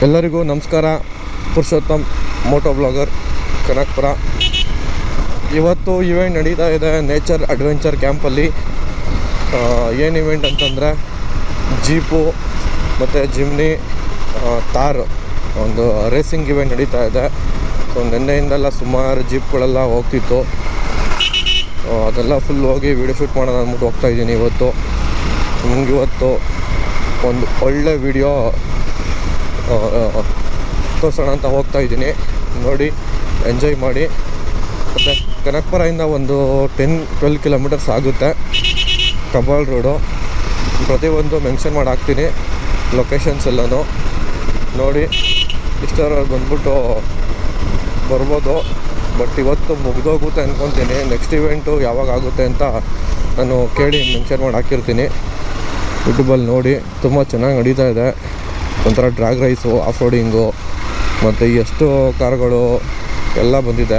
ಎಲ್ಲರಿಗೂ ನಮಸ್ಕಾರ. Purushottam moto blogger Kanakapura. ಇವತ್ತು ಇವೆಂಟ್ ನಡೀತಾ ಇದೆ ನೇಚರ್ ಅಡ್ವೆಂಚರ್ ಕ್ಯಾಂಪಲ್ಲಿ. ಏನು ಇವೆಂಟ್ ಅಂತಂದರೆ ಜೀಪು ಮತ್ತು ಜಿಮ್ನಿ ತಾರ್ ಒಂದು ರೇಸಿಂಗ್ ಇವೆಂಟ್ ನಡೀತಾ ಇದೆ. ಸೊ ನಿನ್ನೆಯಿಂದೆಲ್ಲ ಸುಮಾರು ಜೀಪ್ಗಳೆಲ್ಲ ಹೋಗ್ತಿತ್ತು. ಅದೆಲ್ಲ ಫುಲ್ ಹೋಗಿ ವೀಡಿಯೋ ಶೂಟ್ ಮಾಡೋಣ ಅಂದ್ಬಿಟ್ಟು ಹೋಗ್ತಾಯಿದ್ದೀನಿ. ಇವತ್ತು ಒಂದು ಒಳ್ಳೆ ವೀಡಿಯೋ ತೋರಿಸೋಣ ಅಂತ ಹೋಗ್ತಾಯಿದ್ದೀನಿ. ನೋಡಿ, ಎಂಜಾಯ್ ಮಾಡಿ. ಮತ್ತು ಕನಕಪುರದಿಂದ ಒಂದು 10-12 ಕಿಲೋಮೀಟರ್ಸ್ ಆಗುತ್ತೆ. ಕಬ್ಬಾಳ್ ರೋಡು ಪ್ರತಿಯೊಂದು ಮೆನ್ಷನ್ ಮಾಡಿ ಹಾಕ್ತೀನಿ, ಲೊಕೇಶನ್ಸ್ ಎಲ್ಲನೂ ನೋಡಿ. ಇಷ್ಟರವರೆಗೆ ಬಂದ್ಬಿಟ್ಟು ಬರ್ಬೋದು. ಬಟ್ ಇವತ್ತು ಮುಗಿದೋಗುತ್ತೆ ಅಂದ್ಕೊತೀನಿ. ನೆಕ್ಸ್ಟ್ ಇವೆಂಟು ಯಾವಾಗ ಆಗುತ್ತೆ ಅಂತ ನಾನು ಕೇಳಿ ಮೆನ್ಷನ್ ಮಾಡಿ ಹಾಕಿರ್ತೀನಿ. ಯೂಟ್ಯೂಬಲ್ಲಿ ನೋಡಿ. ತುಂಬ ಚೆನ್ನಾಗಿ ನಡೀತಾ ಇದೆ. ಒಂಥರ ಡ್ರ್ಯಾಗ್ ರೈಸು, ಆಫ್ ರೋಡಿಂಗು ಮತ್ತು ಎಷ್ಟು ಕಾರುಗಳು ಎಲ್ಲ ಬಂದಿದೆ.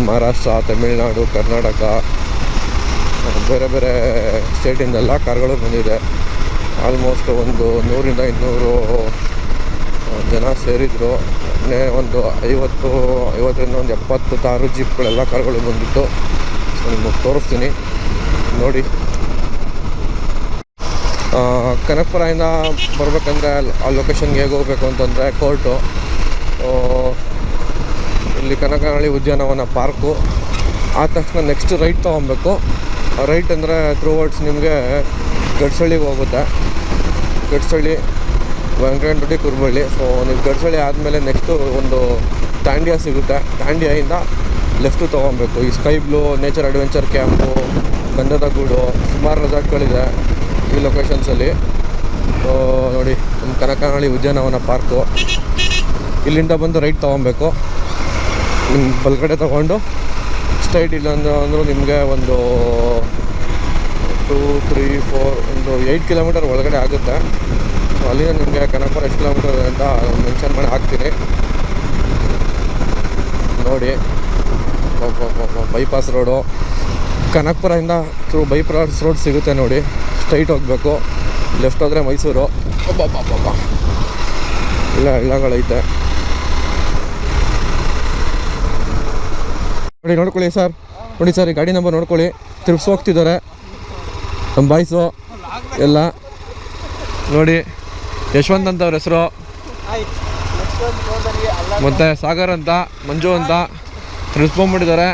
ಮಹಾರಾಷ್ಟ್ರ, ತಮಿಳುನಾಡು, ಕರ್ನಾಟಕ, ಬೇರೆ ಬೇರೆ ಸ್ಟೇಟಿಂದೆಲ್ಲ ಕಾರುಗಳು ಬಂದಿದೆ. ಆಲ್ಮೋಸ್ಟ್ ಒಂದು 100-200 ಜನ ಸೇರಿದರು. ಒಂದು 50-50ರಿಂದ ಒಂದು 70 ತಾರು ಜೀಪ್ಗಳೆಲ್ಲ ಕಾರುಗಳು ಬಂದಿತ್ತು. ಸೊ ನಿಮಗೆ ತೋರಿಸ್ತೀನಿ ನೋಡಿ. ಕನಕಪುರದಿಂದ ಬರಬೇಕಂದ್ರೆ ಆ ಲೊಕೇಶನ್ಗೆ ಹೇಗೆ ಹೋಗಬೇಕು ಅಂತಂದರೆ ಕೋರ್ಟು, ಇಲ್ಲಿ ಕನಕನಹಳ್ಳಿ ಉದ್ಯಾನವನ ಪಾರ್ಕು ಆದ ತಕ್ಷಣ ನೆಕ್ಸ್ಟ್ ರೈಟ್ ತೊಗೊಬೇಕು. ರೈಟ್ ಅಂದರೆ ಥ್ರೂವರ್ಡ್ಸ್ ನಿಮಗೆ ಗಡ್ಸಳ್ಳಿಗೆ ಹೋಗುತ್ತೆ. ಗಡ್ಸಳ್ಳಿ, ವೆಂಕಟರೆಡ್ಡಿ, ಕುರುಬಳ್ಳಿ. ಸೊ ನೀವು ಗಡ್ಸಳ್ಳಿ ಆದಮೇಲೆ ನೆಕ್ಸ್ಟು ಒಂದು ತಾಂಡ್ಯ ಸಿಗುತ್ತೆ. ತಾಂಡ್ಯದಿಂದ ಲೆಫ್ಟು ತೊಗೊಬೇಕು. ಈ sky blue, nature adventure camp, ಗಂಧದ ಗೂಡು, ಸುಮಾರು ರೆಸಾರ್ಟ್ಗಳಿದೆ ಈ ಲೊಕೇಶನ್ಸಲ್ಲಿ. ನೋಡಿ, ನಮ್ಮ ಕನಕನಹಳ್ಳಿ ಉದ್ಯಾನವನ ಪಾರ್ಕು. ಇಲ್ಲಿಂದ ಬಂದು ರೈಟ್ ತೊಗೊಬೇಕು. ನಿಮ್ಮ ಬಲಗಡೆ ತೊಗೊಂಡು ಸ್ಟ್ರೈಟ್ ಇಲ್ಲ ಅಂದರೂ ನಿಮಗೆ ಒಂದು 2, 3, 4 ಒಂದು 8 ಕಿಲೋಮೀಟರ್ ಒಳಗಡೆ ಆಗುತ್ತೆ. ಸೊ ಅಲ್ಲಿಂದ ನಿಮಗೆ ಕನಕಪುರ ಎಷ್ಟು ಕಿಲೋಮೀಟರ್ ಅಂತ ಮೆನ್ಷನ್ ಮಾಡಿ ಹಾಕ್ತೀನಿ ನೋಡಿ. ಬೈಪಾಸ್ ರೋಡು ಕನಕಪುರದಿಂದ ಥ್ರೂ ಬೈಪಾಸ್ ರೋಡ್ ಸಿಗುತ್ತೆ ನೋಡಿ. ಸ್ಟ್ರೈಟ್ ಹೋಗಬೇಕು. ಲೆಫ್ಟ್ ಹೋದರೆ ಮೈಸೂರು. ಇಲ್ಲ ಹಳ್ಳಗಳೈತೆ ನೋಡಿ. ನೋಡ್ಕೊಳ್ಳಿ ಸರ್, ನೋಡಿ ಸರ್, ಈ ಗಾಡಿ ನಂಬರ್ ನೋಡ್ಕೊಳ್ಳಿ. ತಿರ್ಗಿಸಿ ಹೋಗ್ತಿದ್ದಾರೆ ನಮ್ಮ ಬಾಯ್ಸು ಎಲ್ಲ ನೋಡಿ. ಯಶವಂತ್ ಅಂತ ಅವ್ರ ಹೆಸರು, ಮತ್ತು ಸಾಗರ್ ಅಂತ, ಮಂಜು ಅಂತ ತಿರ್ಸ್ಕೊಂಡ್ಬಿಟ್ಟಿದ್ದಾರೆ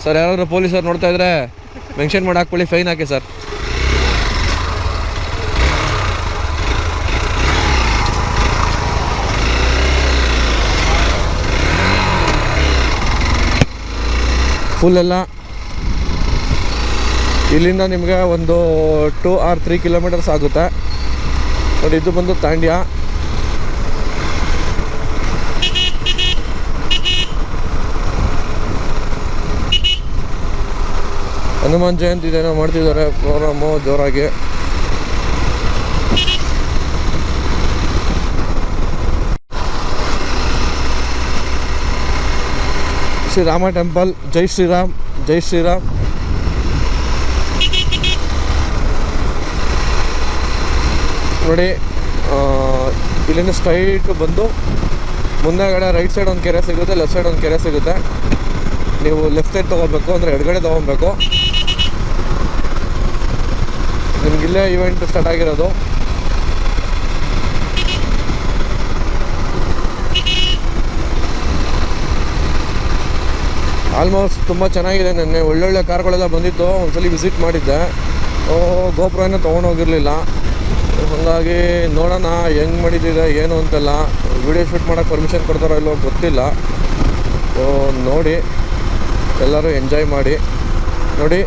ಸರ್. ಯಾರಾದರೂ ಪೊಲೀಸರು ನೋಡ್ತಾ ಇದ್ರೆ ಮೆನ್ಷನ್ ಮಾಡಿ ಹಾಕ್ಕೊಳ್ಳಿ, ಫೈನ್ ಹಾಕಿ ಸರ್. ಫುಲ್ ಎಲ್ಲ ಇಲ್ಲಿಂದ ನಿಮಗೆ ಒಂದು 2 or 3 ಕಿಲೋಮೀಟರ್ಸ್ ಆಗುತ್ತೆ ನೋಡಿ. ಇದು ಬಂದು ತಾಂಡ್ಯ. ಹನುಮಾನ್ ಜಯಂತಿ ಇದೇನೋ ಮಾಡ್ತಿದ್ದಾರೆ ಪ್ರೋಗ್ರಾಮು ಜೋರಾಗಿ. ಶ್ರೀರಾಮ ಟೆಂಪಲ್. ಜೈ ಶ್ರೀರಾಮ್, ಜೈ ಶ್ರೀರಾಮ್. ನೋಡಿ, ಇಲ್ಲಿಂದ ಸ್ಟ್ರೈಟ್ ಬಂದು ಮುಂದೆಗಡೆ ರೈಟ್ ಸೈಡ್ ಒಂದು ಕೆರೆ ಸಿಗುತ್ತೆ, ಲೆಫ್ಟ್ ಸೈಡ್ ಒಂದು ಕೆರೆ ಸಿಗುತ್ತೆ. ನೀವು ಲೆಫ್ಟ್ ಸೈಡ್ ತೊಗೋಬೇಕು, ಅಂದರೆ ಎಡಗಡೆ ತೊಗೊಬೇಕು. ನಿಮಗಿಲ್ಲೇ ಇವೆಂಟ್ ಸ್ಟಾರ್ಟ್ ಆಗಿರೋದು. ಆಲ್ಮೋಸ್ಟ್ ತುಂಬ ಚೆನ್ನಾಗಿದೆ. ನೆನ್ನೆ ಒಳ್ಳೊಳ್ಳೆ ಕಾರ್ಗಳೆಲ್ಲ ಬಂದಿತ್ತು. ಒಂದ್ಸಲ ವಿಸಿಟ್ ಮಾಡಿದ್ದೆ. ಗೋಪುರನ ತೊಗೊಂಡೋಗಿರಲಿಲ್ಲ. ಹಾಗಾಗಿ ನೋಡೋಣ ಹೆಂಗೆ ಮಾಡಿದ್ದಿದೆ ಏನು ಅಂತೆಲ್ಲ. ವೀಡಿಯೋ ಶೂಟ್ ಮಾಡೋಕ್ಕೆ ಪರ್ಮಿಷನ್ ಕೊಡ್ತಾರೋ ಇಲ್ಲೋ ಗೊತ್ತಿಲ್ಲ. ನೋಡಿ, ಎಲ್ಲರೂ ಎಂಜಾಯ್ ಮಾಡಿ. ನೋಡಿ,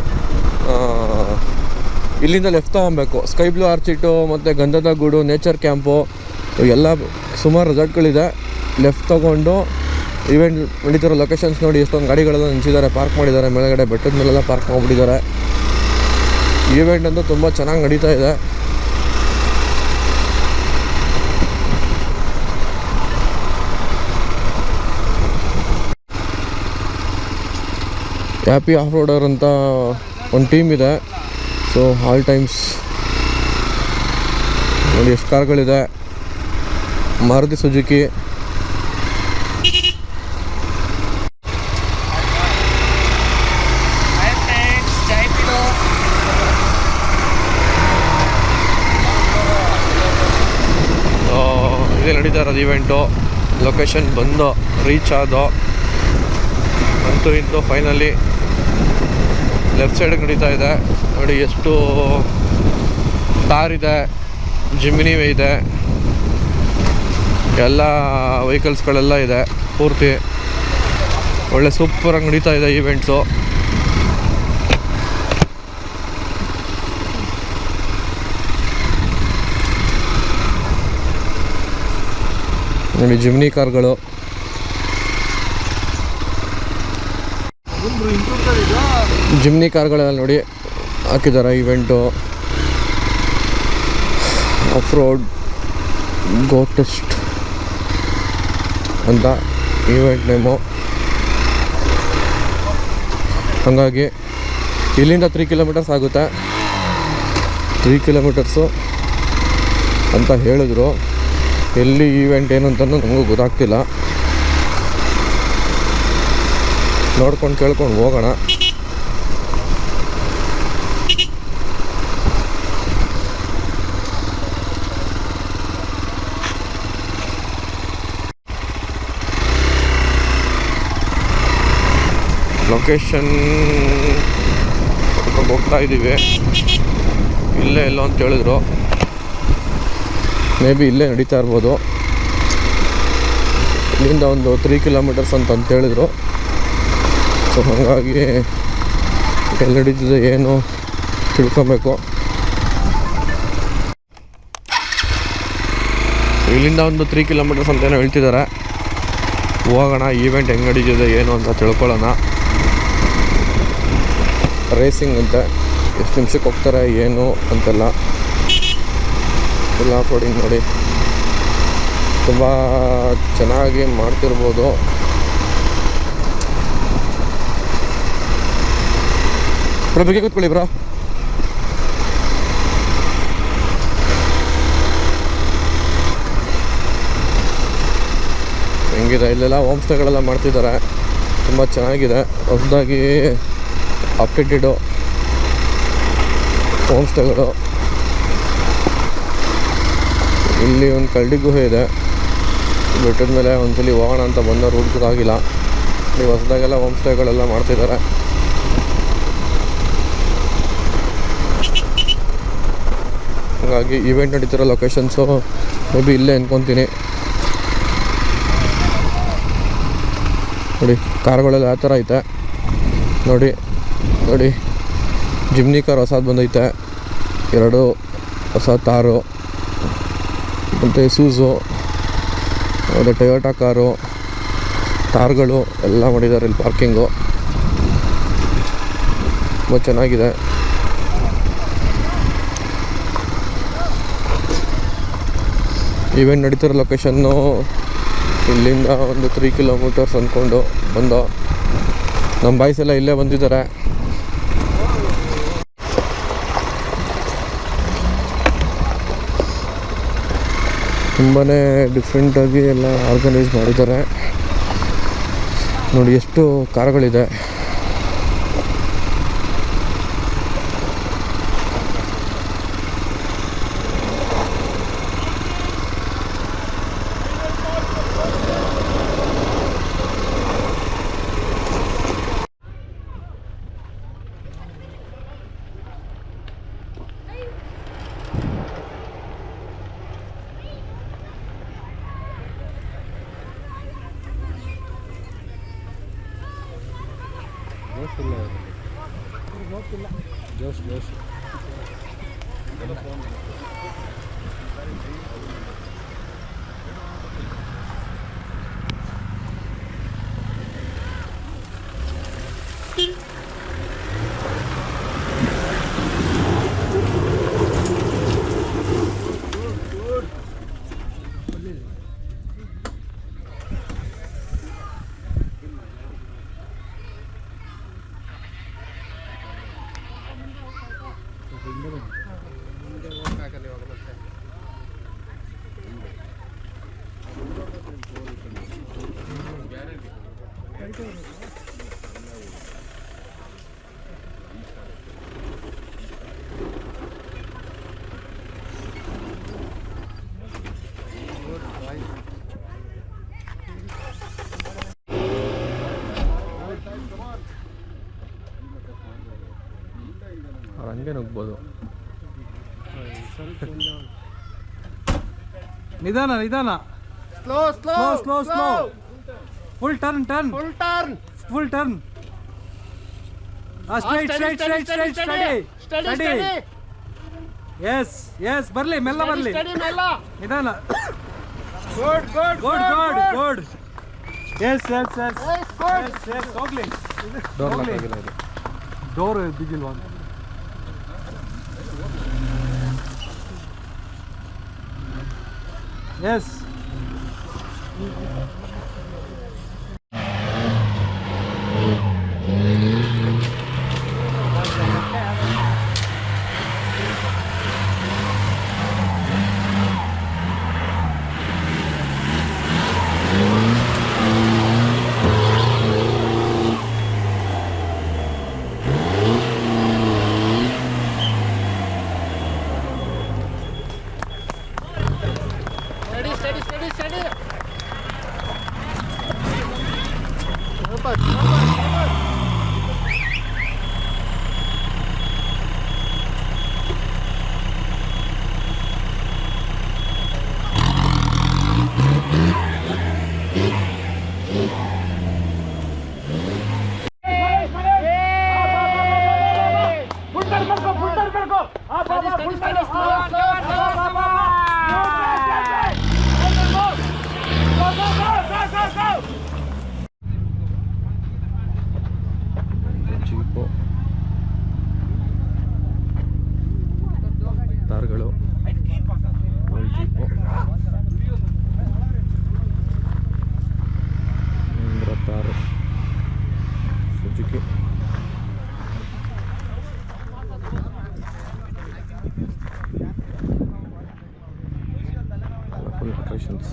ಇಲ್ಲಿಂದ ಲೆಫ್ಟ್ ತೊಗೊಬೇಕು. ಸ್ಕೈ ಬ್ಲೂ ಆರ್ಚಿಟು ಮತ್ತು ಗಂಧದ ಗೂಡು, ನೇಚರ್ ಕ್ಯಾಂಪು ಎಲ್ಲ ಸುಮಾರು ರೆಸಾರ್ಟ್ಗಳಿದೆ. ಲೆಫ್ಟ್ ತೊಗೊಂಡು ಇವೆಂಟ್ ನಡೀತಿರೋ ಲೊಕೇಶನ್ಸ್ ನೋಡಿ. ಎಷ್ಟೊಂದು ಗಾಡಿಗಳೆಲ್ಲ ನಿಲ್ಲಿಸಿದ್ದಾರೆ, ಪಾರ್ಕ್ ಮಾಡಿದ್ದಾರೆ. ಮೇಲೆಗಡೆ ಬೆಟ್ಟದ ಮೇಲೆಲ್ಲ ಪಾರ್ಕ್ ಮಾಡಿಬಿಟ್ಟಿದ್ದಾರೆ. ಈವೆಂಟ್ ಅಂತೂ ತುಂಬ ಚೆನ್ನಾಗಿ ನಡೀತಾ ಇದೆ. ಹ್ಯಾಪಿ ಆಫ್ ರೋಡರ್ ಅಂತ ಒಂದು ಟೀಮ್ ಇದೆ. ಸೊ ಆಲ್ ಟೈಮ್ಸ್ ನೋಡಿ ಎಷ್ಟು ಕಾರ್ಗಳಿದೆ. ಮಾರುತಿ ಸುಜುಕಿ, ಇದೇ ನಡೀತಾ ಇರೋದು ಇವೆಂಟು. ಲೊಕೇಶನ್ ಬಂದು ರೀಚ್ ಆದೋ ಅಂತೂ ಇಂತೂ ಫೈನಲಿ ಲೆಫ್ಟ್ ಸೈಡಿಗೆ ನಡೀತಾ ಇದೆ. ನೋಡಿ ಎಷ್ಟು ಕಾರ್ ಇದೆ, ಜಿಮಿನಿ ಇದೆ, ಎಲ್ಲ ವೆಹಿಕಲ್ಸ್ಗಳೆಲ್ಲ ಇದೆ ಪೂರ್ತಿ. ಒಳ್ಳೆ ಸೂಪರಾಗಿ ನಡೀತಾ ಇದೆ ಈವೆಂಟ್ಸು. ನೋಡಿ ಜಿಮ್ನಿ ಕಾರ್ಗಳು, ಜಿಮ್ನಿ ಕಾರ್ಗಳೆಲ್ಲ ನೋಡಿ ಹಾಕಿದ್ದಾರೆ. Event of road go test ಅಂತ ಈವೆಂಟ್ ನೇಮು. ಹಾಗಾಗಿ ಇಲ್ಲಿಂದ 3 ಕಿಲೋಮೀಟರ್ಸ್ ಆಗುತ್ತೆ, 3 ಕಿಲೋಮೀಟರ್ಸು ಅಂತ ಹೇಳಿದ್ರು. ಎಲ್ಲಿ ಈವೆಂಟ್ ಏನು ಅಂತ ನಮಗೂ ಗೊತ್ತಾಗ್ತಿಲ್ಲ. ನೋಡ್ಕೊಂಡು ಕೇಳ್ಕೊಂಡು ಹೋಗೋಣ. ಲೊಕೇಶನ್ ಹೋಗ್ತಾ ಇದ್ದೀವಿ. ಇಲ್ಲೇ ಎಲ್ಲೋ ಅಂತ ಹೇಳಿದ್ರು. ಮೇ ಬಿ ಇಲ್ಲೇ ನಡೀತಾ ಇರ್ಬೋದು. ಇಲ್ಲಿಂದ ಒಂದು 3 ಕಿಲೋಮೀಟರ್ಸ್ ಅಂತ ಹೇಳಿದ್ರು. ಸೊ ಹಾಗಾಗಿ ಎಲ್ಲಿ ನಡೀತಿದೆ ಏನು ತಿಳ್ಕೊಬೇಕು. ಇಲ್ಲಿಂದ ಒಂದು 3 ಕಿಲೋಮೀಟರ್ಸ್ ಅಂತ ಏನೋ ಹೇಳ್ತಿದ್ದಾರೆ. ಹೋಗೋಣ, ಈವೆಂಟ್ ಹೆಂಗೆ ನಡೀತಿದೆ ಏನು ಅಂತ ತಿಳ್ಕೊಳ್ಳೋಣ. ರೇಸಿಂಗ್ ಅಂತೆ, ಎಷ್ಟು ನಿಮಿಷಕ್ಕೆ ಹೋಗ್ತಾರೆ ಏನು ಅಂತೆಲ್ಲ ಎಲ್ಲ ಆಫ್-ರೋಡಿಂಗ್ ನೋಡಿ ತುಂಬ ಚೆನ್ನಾಗಿ ಮಾಡ್ತಿರ್ಬೋದು. ಬ್ರೋ ಬಗ್ಗೆ ಕೂತ್ಕೊಳ್ಳಿ ಬ್ರೋ. ಹೆಂಗಿದೆ ಇಲ್ಲೆಲ್ಲ ಹೋಮ್ ಸ್ಟೇಗಳೆಲ್ಲ ಮಾಡ್ತಿದ್ದಾರೆ, ತುಂಬ ಚೆನ್ನಾಗಿದೆ. ಹೊಸದಾಗಿ ಅಪ್ಡೇಟೆಡು ಹೋಮ್ ಸ್ಟೇಗಳು. ಇಲ್ಲಿ ಒಂದು ಕರಡಿ ಗುಹೆ ಇದೆ, ಬೆಟ್ಟದ ಮೇಲೆ ಒಂದ್ಸಲಿ ಹೋಗೋಣ ಅಂತ ಬಂದ ರೂಟ್ ಗೊತ್ತಾಗಿಲ್ಲ. ನೀವು ಹೊಸದಾಗೆಲ್ಲ ಹೋಮ್ ಸ್ಟೇಗಳೆಲ್ಲ ಮಾಡ್ತಿದ್ದಾರೆ. ಹಾಗಾಗಿ ಈವೆಂಟ್ ನಡೀತಿರೋ ಲೊಕೇಶನ್ಸು ಮೇ ಬಿ ಇಲ್ಲೇ ಅನ್ಕೊತೀನಿ. ನೋಡಿ ಕಾರ್ಗಳೆಲ್ಲ ಯಾವ ಥರ ಐತೆ ನೋಡಿ. ನೋಡಿ ಜಿಮ್ನಿ ಕಾರ್ ಹೊಸದು ಬಂದೈತೆ, 2 ಹೊಸ ತಾರು, ಮತ್ತು ಸೂಸು, ಮತ್ತು ಟೊಯೋಟಾ ಕಾರು, ತಾರ್ಗಳು ಎಲ್ಲ ಮಾಡಿದ್ದಾರೆ. ಇಲ್ಲಿ ಪಾರ್ಕಿಂಗು ತುಂಬ ಚೆನ್ನಾಗಿದೆ. ಈವೆಂಟ್ ನಡೀತಿರೋ ಲೊಕೇಶನ್ನು ಇಲ್ಲಿಂದ ಒಂದು 3 ಕಿಲೋಮೀಟರ್ಸ್ ಅಂದ್ಕೊಂಡು ಬಂದು ನಮ್ಮ ಬಾಯ್ಸ್ ಎಲ್ಲ ಇಲ್ಲೇ ಬಂದಿದ್ದಾರೆ. ತುಂಬಾ ಡಿಫ್ರೆಂಟಾಗಿ ಎಲ್ಲ ಆರ್ಗನೈಸ್ ಮಾಡಿದ್ದಾರೆ. ನೋಡಿ ಎಷ್ಟು ಕಾರುಗಳಿದೆ. ಜೋಶ್ ಅವ್ರು ಹಂಗೆ ನುಗ್ಬೋದು. ನಿಧಾನ ನಿಧಾನ. Slow slow slow slow. Full turn turn. Full turn. Full turn. Straight straight straight straight steady steady. Yes yes ಬರ್ಲಿ ಮೆಲ್ಲ ಬರ್ಲಿ. ನಿಧಾನ. Good good good good good. Yes yes yes yes. ಹೋಗ್ಲಿ. ಡೋರ್ ಲಾಕ್ ಆಗಿಲ್ಲ ಇದು. ಡೋರ್ ಬಿಗಿಲ್ವಾ? Yes. Jeep ತಾರ್ಗಳು jeep Thar Suzuki full locations.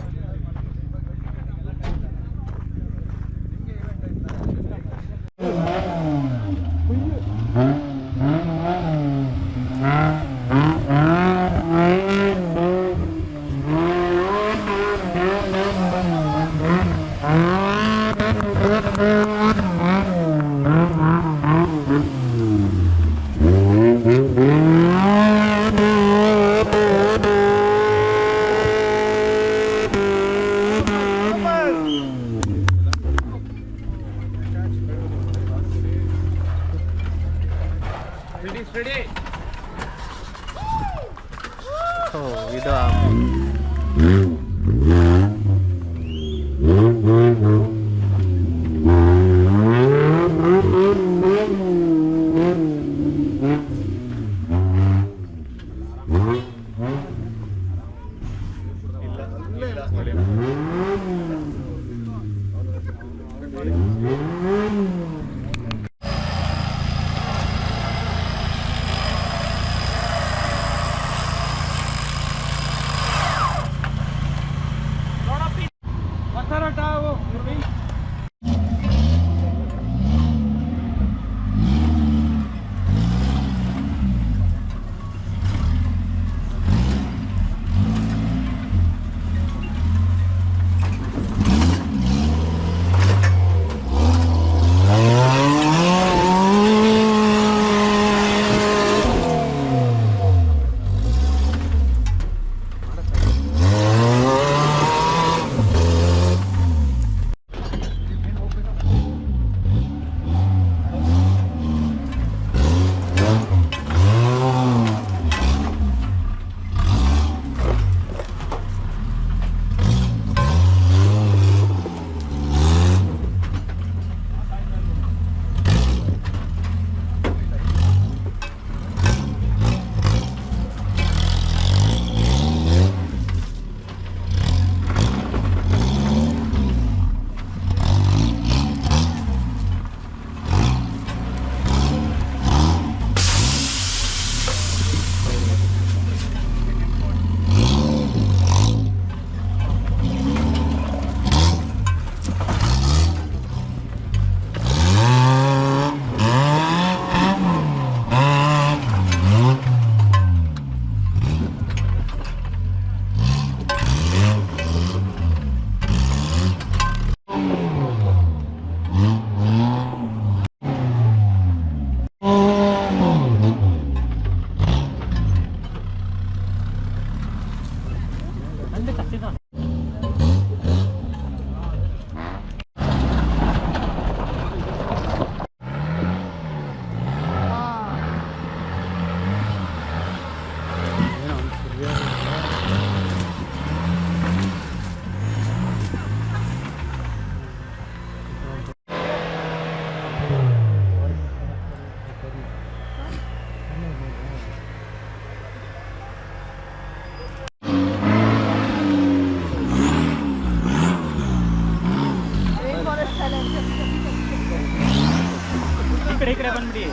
ಈ ಕಡೆ ಬಂದ್ಬಿಡಿ.